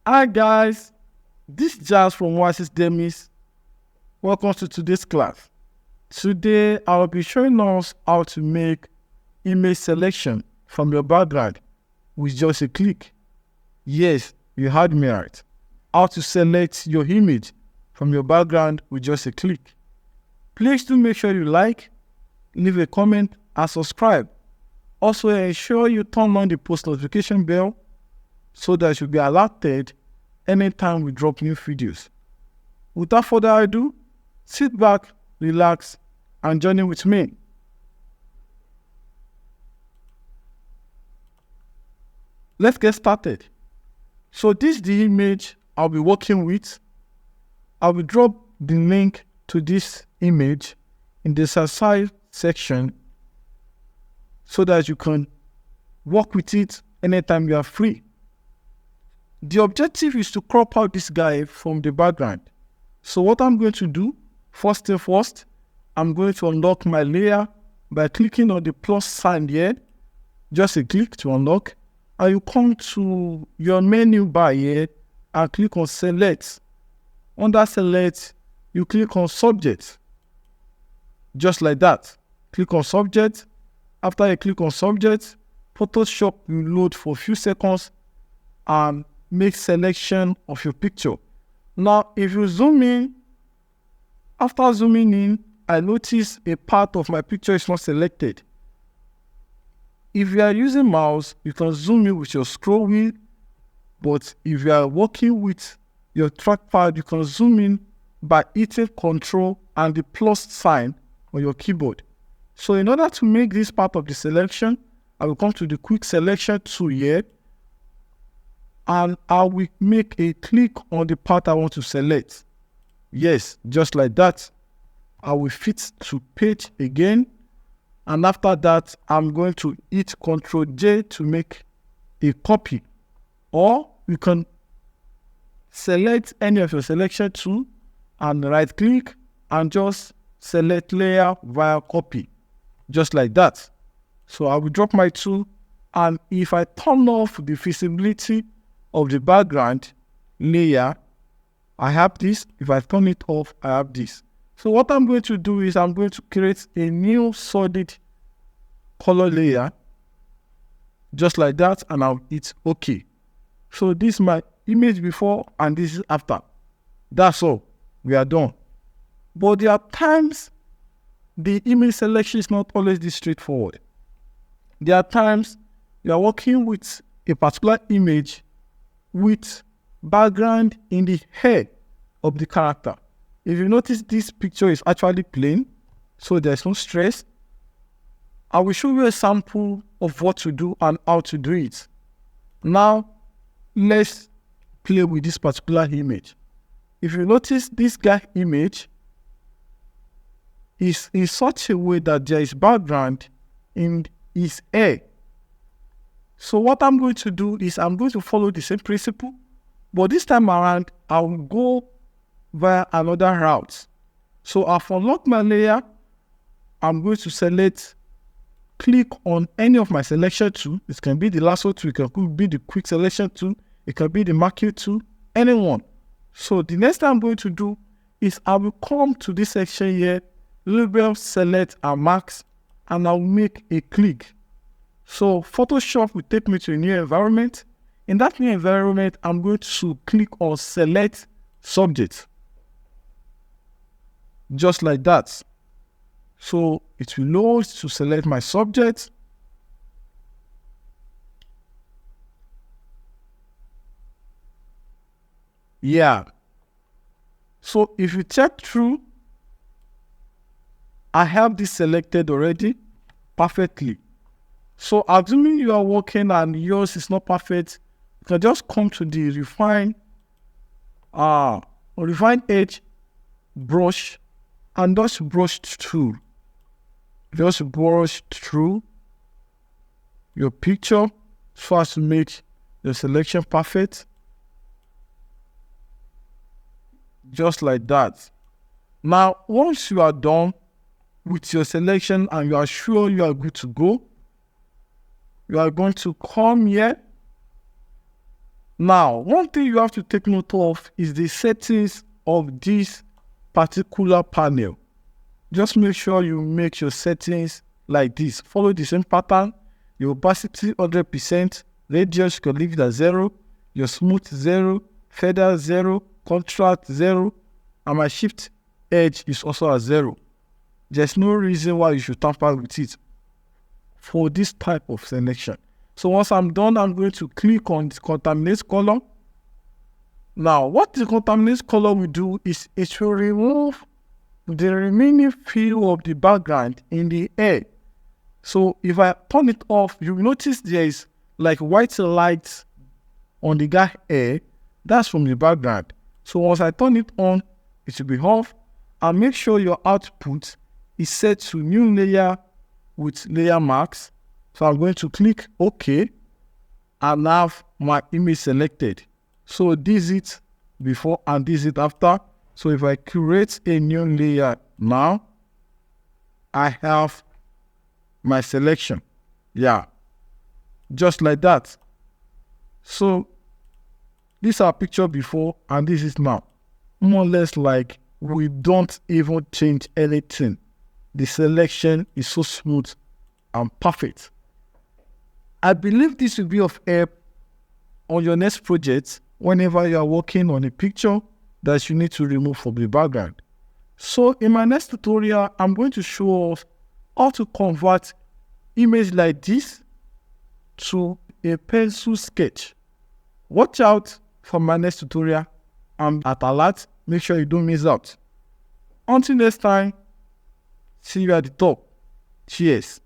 Hi guys, this is Jazz from Oasisdemics. Welcome to today's class. Today I will be showing us how to make image selection from your background with just a click. Yes, you heard me right. How to select your image from your background with just a click. Please do make sure you like, leave a comment and subscribe. Also ensure you turn on the post notification bell so that you'll be alerted anytime we drop new videos. Without further ado, sit back, relax, and journey with me. Let's get started. So this is the image I'll be working with. I will drop the link to this image in the side section so that you can work with it anytime you are free. The objective is to crop out this guy from the background. So what I'm going to do, first thing first, I'm going to unlock my layer by clicking on the plus sign here. Just a click to unlock. And you come to your menu bar here and click on select. Under select, you click on subject. Just like that. Click on subject. After you click on subject, Photoshop will load for a few seconds and make selection of your picture. Now, if you zoom in, after zooming in, I notice a part of my picture is not selected. If you are using mouse, you can zoom in with your scroll wheel, but if you are working with your trackpad, you can zoom in by hitting Ctrl and the plus sign on your keyboard. So in order to make this part of the selection, I will come to the quick selection tool here, and I will make a click on the part I want to select. Yes, just like that. I will fit to page again. And after that, I'm going to hit Ctrl J to make a copy. Or you can select any of your selection tool and right click and just select layer via copy. Just like that. So I will drop my tool, and if I turn off the visibility of the background layer, I have this. If I turn it off, I have this. So what I'm going to do is I'm going to create a new solid color layer, just like that, and I'll hit OK. So this is my image before and this is after. That's all. We are done. But there are times the image selection is not always this straightforward. There are times you are working with a particular image with background in the head of the character. If you notice, this picture is actually plain, so there's no stress. I will show you a sample of what to do and how to do it. Now, let's play with this particular image. If you notice, this guy image is in such a way that there is background in his hair. So what I'm going to do is I'm going to follow the same principle, but this time around, I will go via another route. So I've unlocked my layer. I'm going to select, click on any of my selection tool. It can be the lasso tool, it can be the quick selection tool, it can be the marquee tool, anyone. So the next thing I'm going to do is I will come to this section here, label, select and marks, and I'll make a click. So Photoshop will take me to a new environment. In that new environment, I'm going to click on select subject. Just like that. So it will load to select my subject. Yeah. So if you check through, I have this selected already perfectly. So assuming you are working and yours is not perfect, you can just come to the refine edge brush and just brush through. Just brush through your picture so as to make the selection perfect. Just like that. Now, once you are done with your selection and you are sure you are good to go, you are going to come here Now, one thing you have to take note of is the settings of this particular panel. Just make sure you make your settings like this. Follow the same pattern. Your opacity 100%, radius you can leave it at 0, your smooth 0, feather 0, contrast 0, and my shift edge is also at 0. There's no reason why you should tamper with it for this type of selection. So once I'm done, I'm going to click on the contaminate color. Now, what the contaminate color will do is it will remove the remaining fill of the background in the air. So if I turn it off, you will notice there is like white light on the guy air. That's from the background. So once I turn it on, it will be off. And make sure your output is set to new layer with layer marks. So I'm going to click OK and have my image selected. So this is it before and this is it after. So if I create a new layer now, I have my selection. Yeah, just like that. So this is our picture before and this is now. More or less like we don't even change anything. The selection is so smooth and perfect. I believe this will be of help on your next project whenever you are working on a picture that you need to remove from the background. So in my next tutorial, I'm going to show us how to convert image like this to a pencil sketch. Watch out for my next tutorial. I'm at alert. Make sure you don't miss out. Until next time, see you at the top. Cheers.